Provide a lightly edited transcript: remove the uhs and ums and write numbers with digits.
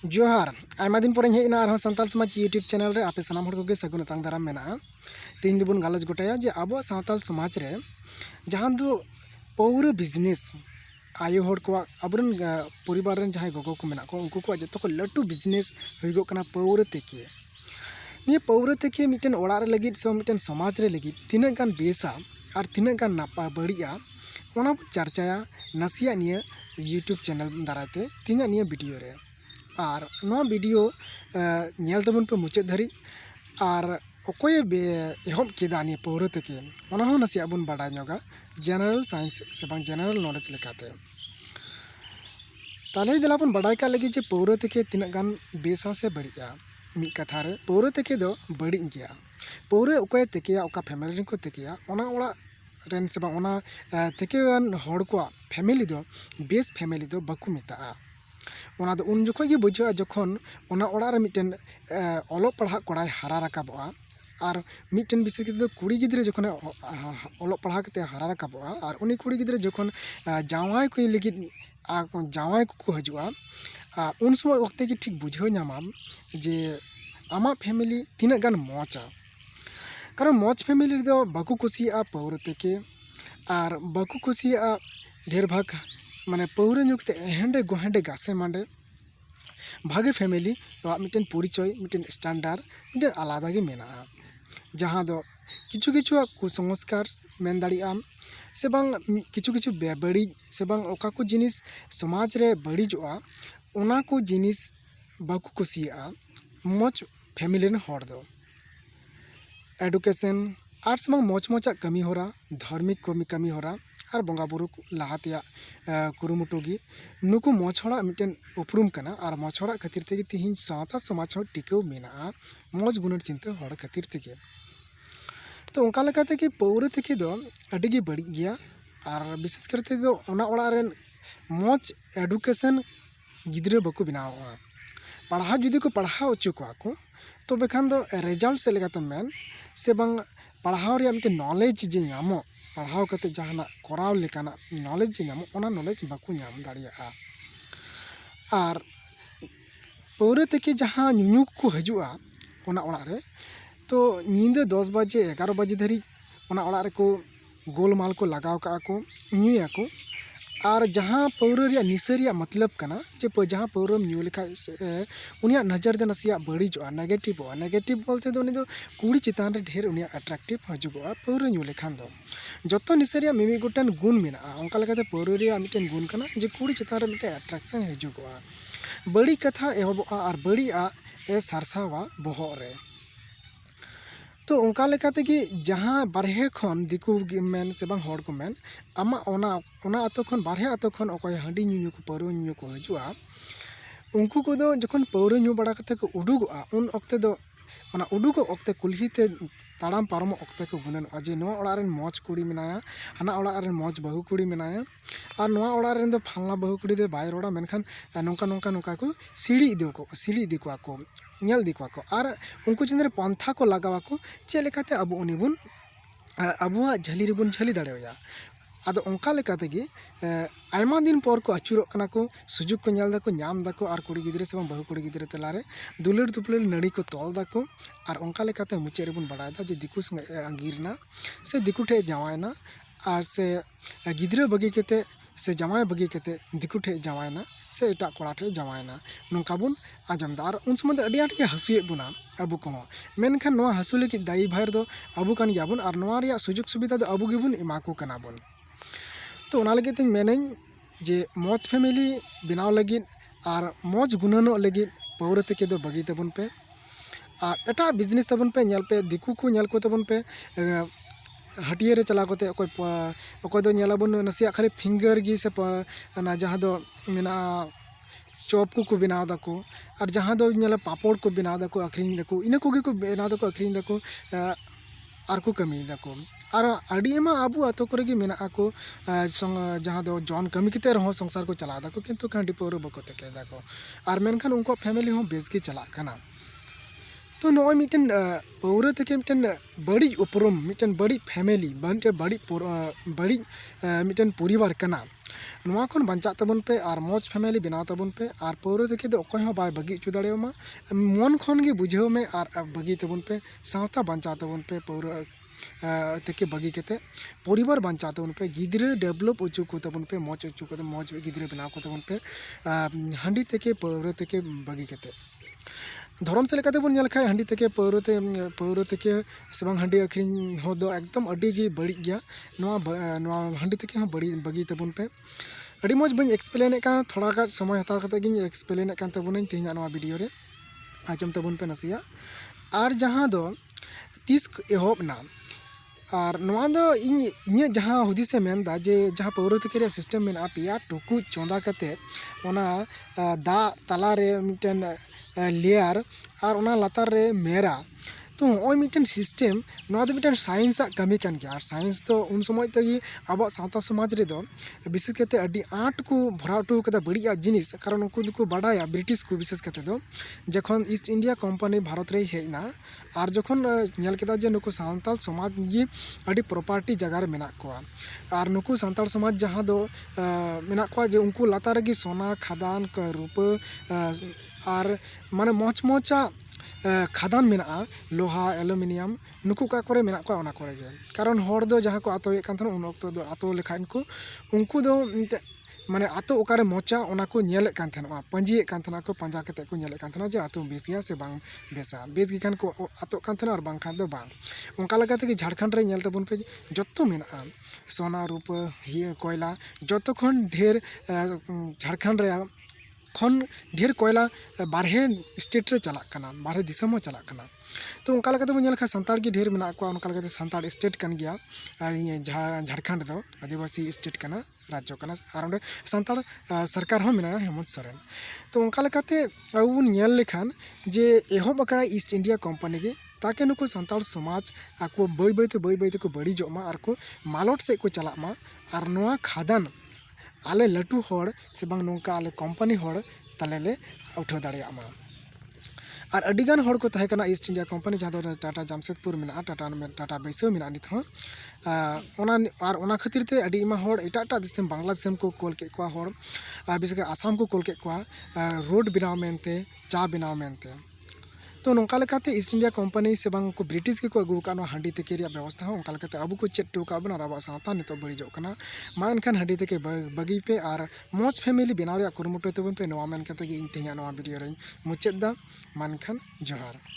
जोहार आयमा दिन पर हेजना और सानताल समाज यूट्यूब चैनल रे आपे सानाम हर कोगे सगुन तांग दाराम मेना तीन दुबन गालज गोटाया जे आबो सानताल समाज रे जहां दो पौर बिजनेस आयो हर को अबरन परिवार रन जहां गोगो को मेना को उनको को जतो को लटू बिजनेस होइगो कना पौर तेके निये पौर तेके मिटन ओड़ार लगित से मिटन समाज रे लगित तिना गान बेसा और तिना गान नापा बड़िया ओना चर्चाया नसिया निये यूट्यूब चैनल दाराते तिना निये वीडियो रे और नवा वीडियो नेल तबन पे मुचाद धारी और अकोय एहब केदा निये पौर तेके ओना हो नसिया बन बाडा नोगा जनरल साइंस से बांग जनरल नॉलेज लेकाते ताले दिला बन बाडा का लगी जे पौर तेके तिना गान बेसा से बढ़िया मी कथा रे पौर तेके दो बड़ी गया पौर अकोय तेकेया ओका फैमिली को तेकेया ओना ओड़ा रेन से बांग ओना तेकेवान हड़ को फैमिली दो बेस फैमिली दो बाकु मेता ओना दो उन जखो बुझा जखन ओना ओड़ा मिटन अलोक पढ़ा कोड़ाय हारा राकाबोआ और मिटन विशेष कुड़ी गिद्रे जखन अलोक पढ़ा कते हारा राकाबोआ और उनी कुड़ी गिद्रे जखन जावाय को लगित जावाय को हजुआ उन समय वक्ते की ठीक बुझो नामाम जे आमा फैमिली तीना गान मौजा कारण मौज फैमिली दो बाकु कुसिया पौर तेके और बाकु कुसिया ढेर भाग माने पौर नुकते हेंडे गोहेंडे गासे मांडे भागे फैमिली मिटन परिचय मिटन स्टैंडर्ड मिटन आलादा गे मेना जहाँ दो किछु किछु कुसंस्कार मेन दाड़ियाम से बांग किछु किछु बेबड़ी से बांग ओका को जिनिस समाज रे बड़ीजोआ ओना को जिनिस बाकु कुसिया मौज फैमिली ने हर दो एडुकेशन और से बांग मौज मौजा कमी होरा धार्मिक कमी होरा और बंगा बुरु लहाते कुरुमुटुगी नुकु मौजड़ा मिटन उपरूम कना और मौजड़ा खातिर तेगे तिहिन सावता समाज हो टिकेव मेना मौज गुणर चिंता हड़ खातिर तेगे तो उनका लेकाते कि पौर तेके दो अडिगी बड़ी गया और विशेष करते दो ओना ओड़ा रेन मौज एडुकेशन गिद्रे बको बनावा पढ़ा जुदी को पढ़ा उच्चु को तो बेखान दो रिजल्ट से लेकाते मेन से बांग पढ़ाव रे मिटन नॉलेज जे नामो पढ़ाव कते जहाना कराव लेकाना नॉलेज जे नामो ओना नॉलेज बाकु नाम दाड़िया और पौर तेके जहाँ नुनु को हजुआ ओना ओड़ा रे तो नींद 10 बजे 11 बजे धरी ओना ओड़ा रे को गोलमाल को लगाव का को नुया को और जहाँ पौर रिया निशा रिया मतलब कना जे जहाँ पौरम न्यू लेखा उनिया नजर दे नसिया बड़ीजोआ नेगेटिव बोलते दो उनी दो कुड़ी चितान रे ढेर उनिया अट्रैक्टिव हजुगोआ पौर न्यू लेखान दो जतो निशा रिया मिमी गोटन गुण मेना ओंका लेकाते पौर रिया मिटन गुण कना जे कुड़ी चितान रे मिटे अट्रैक्शन हजुगोआ बड़ी कथा एहबोआ और बड़ी आ ए सरसावा बोहो रे तो उनका लेकाते कि जहाँ बारहे खन दिकु मेन से बांग हड़ को मेन आमा ओना आतो खन बारहे आतो खन ओकय हांडी न्यू को पौर न्यू को हजुआ उनको को दो जखन पौर न्यू बड़ा कते को उडुगआ उन ओक्ते दो ओना उडुगो ओक्ते कुल्हीते ताड़ाम पारम ओक्ते को गुनन अजे नोआ ओड़ा रेन मौज कुड़ी मेनाया हाना ओड़ा रेन मौज बहु कुड़ी मेनाया और नोआ ओड़ा रेन दो फालना बहु कुड़ी दे बाय रोड़ा मेनखान नोंका नोंका नोंका को सीढ़ी इदी को नेल दी को और उनको चंद्र पंथा को लगावा को चे लेकाते अब उनी बुन अबुआ झली रे बुन झली दाड़ेया आदो उनका लेकाते गे आयमा दिन पर को अचुरो कना को सुजुग को नेल दाको नाम दाको और कुड़ी गिद्रे से बहु कुड़ी गिद्रे तलारे दुलर दुपलर नड़ी को तोल दाको और उनका लेकाते मुचे रे बुन बड़ायदा जे दिकु संगे अंगीरना से दिकु ठे जावायना और से गिद्रे बगी केते से जमाय बगी केते दिकु ठे जावायना से एटा कोड़ा ठे जावायना नोंका बुन आजमदा और उन समय अड़ी आट के हसुए बुना अबु को मेनखान नोआ हसु लगी दाई भाईर दो अबु कान गयाबुन और नोआ रिया सुजुग सुविधा दो अबु गिबुन एमाको कना बुन तो ओना लगे तिन मेनें जे मौज फैमिली बनाव लगी और मौज गुणनो लगी पौर तेके दो बगी तबन पे और एटा बिजनेस तबन पे नेल पे दिकु को नेल को तबन पे हटिया रे चला कोते अकोय दो नेलाबुन नसिया खाली फिंगर गी से ना जहाँ दो मेना चॉप को बनाव दाको और जहाँ दो नेला पापड़ को बनाव दाको अखरीन दाको इना कोगे को बनाव दाको अखरीन दाको और को कमी दाको और अड़ी एमा आबू आतो करे गे मेना को जहाँ दो जॉन कमी किते रहो संसार को चला दाको किंतु कांडी पौर बको तेके दाको और मेनखान उनको फैमिली हो बेस के चला कना तो नॉय मिटन पौर तेके मिटन बड़ी उपरम मिटन बड़ी फैमिली बड़ी मिटन परिवार कना ᱱᱚᱣᱟ ᱠᱷᱚᱱ ᱵᱟᱧᱪᱟᱜ ᱛᱟᱵᱚᱱ ᱯᱮ ᱟᱨ ᱢᱚᱡᱽ ᱯᱷᱮᱢᱮᱞᱤ ᱵᱮᱱᱟᱣ ᱛᱟᱵᱚᱱ ᱯᱮ ᱟᱨ ᱯᱟᱹᱣᱨᱟᱹ ᱛᱮᱠᱮ ᱫᱚ ᱚᱠᱚᱭ ᱦᱚᱸ ᱵᱟᱭ ᱵᱟᱹᱜᱤ ᱦᱚᱪᱚ ᱫᱟᱲᱮᱭᱟᱢᱟ ᱢᱚᱱ ᱠᱷᱚᱱ ᱜᱮ ᱵᱩᱡᱷᱟᱹᱣ ᱢᱮ ᱟᱨ ᱵᱟᱹᱜᱤ ᱛᱟᱵᱚᱱ ᱯᱮ ᱥᱟᱶᱛᱟ ᱵᱟᱧᱪᱟᱣ ᱛᱟᱵᱚᱱ ᱯᱮ ᱯᱟᱹᱣᱨᱟᱹ ᱛᱮᱠᱮ ᱵᱟᱹᱜᱤ ᱠᱟᱛᱮ ᱯᱚরিবার ᱵᱟᱧᱪᱟᱣ ᱛᱟᱵᱚᱱ ᱯᱮ ᱜᱤᱫᱽᱨᱟᱹ ᱰᱮᱵᱷᱞᱚᱯ ᱦᱚᱪᱚ ᱠᱚ ᱛᱟᱵᱚᱱ ᱯᱮ ᱢᱚᱡᱽ ᱦᱚᱪᱚ ᱠᱚ ᱢᱚᱡᱽ ᱜᱤᱫᱽᱨᱟᱹ ᱵᱮᱱᱟᱣ ᱠᱚ ᱛᱟᱵᱚᱱ ᱯᱮ ᱦᱟᱺᱰᱤ ᱛᱮᱠᱮ ᱯᱟᱹᱣᱨᱟᱹ ᱛᱮᱠᱮ ᱵᱟᱹᱜᱤ ᱠᱟᱛᱮ ᱫᱷᱚᱨᱚᱢ ᱥᱮᱫ ᱞᱮᱠᱟᱛᱮ ᱵᱚᱱ ᱧᱮᱞ ᱠᱷᱟᱡ ᱦᱟᱺᱰᱤ ᱛᱮᱠᱮ ᱯᱟᱹᱣᱨᱟᱹ ᱛᱮᱠᱮ ᱥᱮ ᱵᱟᱝ ᱦᱟᱺᱰᱤ ᱟᱹᱠᱷᱨᱤᱧ ᱦᱚᱸ ᱫᱚ ᱮᱠᱫᱚᱢ ᱟᱹᱰᱤ ᱜᱮ ᱵᱟᱹᱲᱤᱡ ᱜᱮᱭᱟ ᱱᱚᱣᱟ ᱦᱟᱺᱰि ᱛᱮᱠᱮ ᱦᱚᱸ ᱵᱟᱹᱜᱤ ᱛᱟᱵᱚᱱ ᱯᱮ ᱟᱹᱰᱤ ᱢᱚᱡᱽ ᱵᱟᱹᱧ ᱮᱠᱥᱯᱞᱮᱱᱮᱫ ᱠᱟᱱᱟ ᱛᱷᱚᱲᱟ ᱜᱟᱱ ᱥᱚᱢᱚᱭ ᱦᱟᱛᱟᱣ ᱠᱟᱛᱮ ᱜᱤᱧ ᱮᱠᱥᱯᱞᱮᱱᱮᱫ ᱠᱟᱱ ᱛᱟᱵᱚᱱᱟᱹᱧ ᱛᱮᱦᱮᱧᱟᱜ ᱱᱚᱣᱟ ᱵᱷᱤᱰᱤᱭᱳ ᱨᱮ ᱟᱸᱡᱚᱢ ᱛᱟᱵᱚᱱ ᱯᱮ ᱱᱟᱥᱮᱭᱟᱜ ᱟᱨ ᱡᱟᱦᱟᱸ ᱫᱚ ᱛᱤᱥ ᱮᱦᱚᱵ ᱮᱱᱟ ᱟᱨ ᱱᱚᱣᱟ ᱫᱚ ᱤᱧᱟᱹᱜ ᱡᱟᱦᱟᱸ ᱦᱩᱫᱤᱥᱮ ᱢᱮᱱᱫᱟ ᱡᱮ ᱡᱟᱦᱟᱸ ᱯᱟᱹᱣᱨᱟᱹ ᱛᱮᱠᱮ ᱨᱮᱭᱟᱜ ᱥᱤᱥᱴᱮᱢ ᱢᱮᱱᱟᱜᱼᱟ ᱯᱮᱭᱟ ᱴᱩᱠᱩᱡ ᱪᱚᱸᱫᱟ ᱠᱟᱛᱮ ᱚᱱᱟ ᱫᱟᱜ ᱛᱟᱞᱟᱨᱮ ᱢᱤᱫᱴᱮᱱ লেয়ার আর ওনা লাতার রে মেরা তো ওই মিটেন সিস্টেম নয়া দো মিটেন সায়েন্স আ কামি কান গিয়া আর সায়েন্স তো উন সময় তেগি আবো সাঁওতা সমাজ রে দো বিশেষ কাতে আডি আট কো ভরা হটু কাদা বড়িয়া জিনিস কারণ উনকু দুকু বাডায়া ব্রিটিশ কো বিশেষ কাতে দো যখন ইস্ট ইন্ডিয়া কোম্পানি ভারত রে হেজনা আর যখন নেল কেদা যে নুকু সাঁওতাল সমাজ গি আডি প্রপার্টি জায়গা রে মেনা কোয়া আর নুকু সাঁওতাল সমাজ যাহা দো মেনা কোয়া যে উনকু লাতার রে সোনা খাদান রূপা আর মানে মচমচা খাদান মেনা লোহা অ্যালুমিনিয়াম নুকু কা করে মেনা কোয়া ওনা করে গে কারণ হড় দো যাহা কো আতোয়েদ কান থানো উন অক্তো দো আতো লেখান को उनको दो माने आतो ओकारे मोचा ओना को नेलेक कान थाना पंजिए कान थाना को पंजा कते को नेलेक कान थाना जे आतो बेस गया से बांग बेसा बेस गी खान को आतो कान थाना और बांग खान दो बांग उनका लगा कि झारखंड रे नेल तबन पे जत्तो मेना सोना रूप हिय कोयला जत्तो खन ढेर झारखंड रे खन ढेर कोयला बारहे स्टेट रे चलाक कना बारहे दिसम चलाक कना तो उनका लगते बन खा सानताड़ की ढेर मेना को उनका लगते सानताड़ स्टेट कन गया झारखंड दो आदिवासी स्टेट कना राज्य कना और अंडे सानताड़ सरकार हो मेना हेमंत सोरेन तो उनका लगते अब बन नेल लेखान जे एहब अका ईस्ट इंडिया कंपनी के ताकि नुकु सानताड़ समाज आको बई बई को बड़ीजोमा और को मालट से को चलामा और नोआ खादान आले लटू होड़ से बांग नोंका आले कंपनी होड़ ताले ले उठाव दाड़ेयामा और अडिगान होड़ को तहे कना ईस्ट इंडिया कंपनी जहाँ दो टाटा जामशेदपुर में टाटा बैसव में नित हों ओना खातिर ते अडी इमा होड़ एटा दिसम बांग्लादेश को कोल के कोआ होड़ विशेष आसाम को कोल के कोआ रोड बनाव मेनते चा बनाव मेनते तो नौका लेकाते ईस्ट इंडिया कंपनी से बांग को ब्रिटिश के को अगू का हांडी तेके रिया व्यवस्था हो उनका लेकाते अब को चेक टोका बन और अब सावता नितो बड़ीजो कना मा एनखान हांडी तेके बगी पे और मौज फैमिली बनाव रिया कुरुमुटु तबन पे नोवा मेन कते गे इन तेया नोवा वीडियो रे मुचेद दा मानखान जोहार।